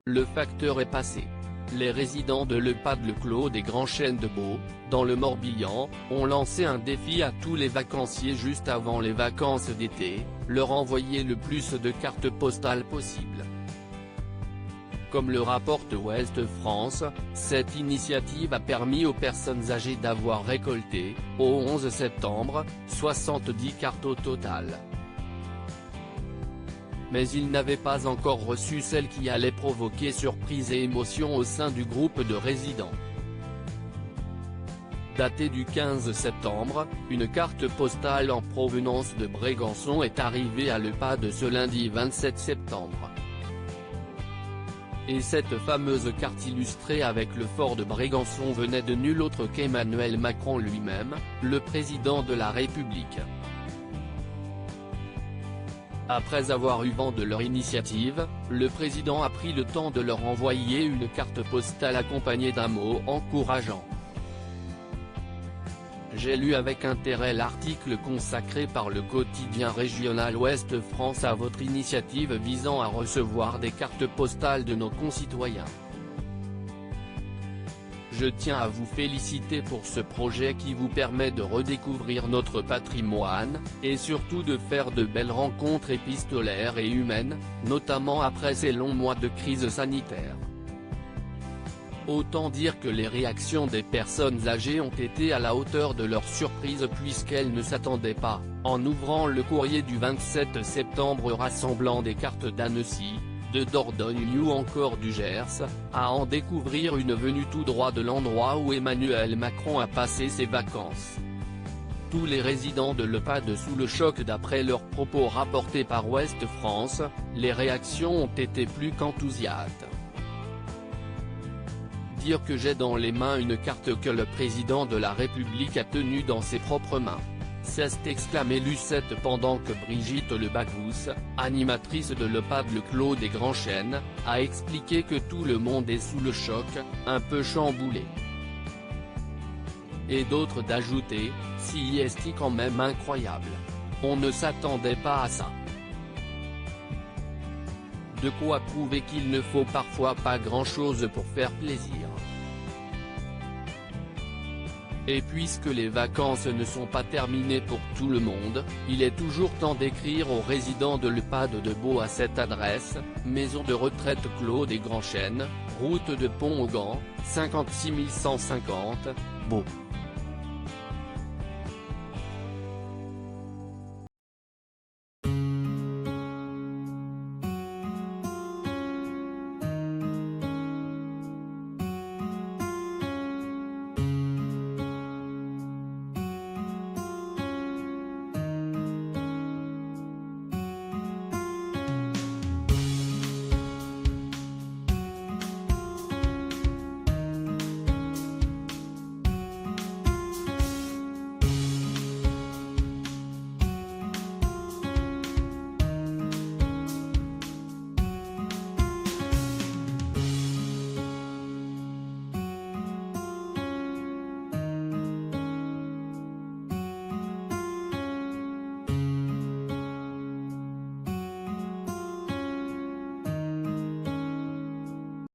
le facteur est passé. Les résidents de l'EHPAD Le Clos des Grands Chênes de Beaune, dans le Morbihan, ont lancé un défi à tous les vacanciers juste avant les vacances d'été, leur envoyer le plus de cartes postales possible. Comme le rapporte Ouest France, cette initiative a permis aux personnes âgées d'avoir récolté, au 11 septembre, 70 cartes au total. Mais ils n'avaient pas encore reçu celle qui allait provoquer surprise et émotion au sein du groupe de résidents. Datée du 15 septembre, une carte postale en provenance de Brégançon est arrivée à l'EHPAD ce lundi 27 septembre. Et cette fameuse carte illustrée avec le fort de Brégançon venait de nul autre qu'Emmanuel Macron lui-même, le président de la République. Après avoir eu vent de leur initiative, le président a pris le temps de leur envoyer une carte postale accompagnée d'un mot encourageant. J'ai lu avec intérêt l'article consacré par le quotidien régional Ouest France à votre initiative visant à recevoir des cartes postales de nos concitoyens. Je tiens à vous féliciter pour ce projet qui vous permet de redécouvrir notre patrimoine, et surtout de faire de belles rencontres épistolaires et humaines, notamment après ces longs mois de crise sanitaire. Autant dire que les réactions des personnes âgées ont été à la hauteur de leur surprise puisqu'elles ne s'attendaient pas, en ouvrant le courrier du 27 septembre rassemblant des cartes d'Annecy, de Dordogne ou encore du Gers, à en découvrir une venue tout droit de l'endroit où Emmanuel Macron a passé ses vacances. Tous les résidents de l'EHPAD sous le choc d'après leurs propos rapportés par Ouest France, les réactions ont été plus qu'enthousiastes. Dire que j'ai dans les mains une carte que le président de la République a tenue dans ses propres mains. S'est exclamé Lucette pendant que Brigitte Lebagous, animatrice de l'EHPAD Le Clos des Grands Chênes, a expliqué que tout le monde est sous le choc, un peu chamboulé. Et d'autres d'ajouter, si est quand même incroyable. On ne s'attendait pas à ça. De quoi prouver qu'il ne faut parfois pas grand-chose pour faire plaisir. Et puisque les vacances ne sont pas terminées pour tout le monde, il est toujours temps d'écrire aux résidents de l'EHPAD de Beaune à cette adresse, maison de retraite Clos des Grands Chênes, route de Pont-Augan, 56 150, Beaune.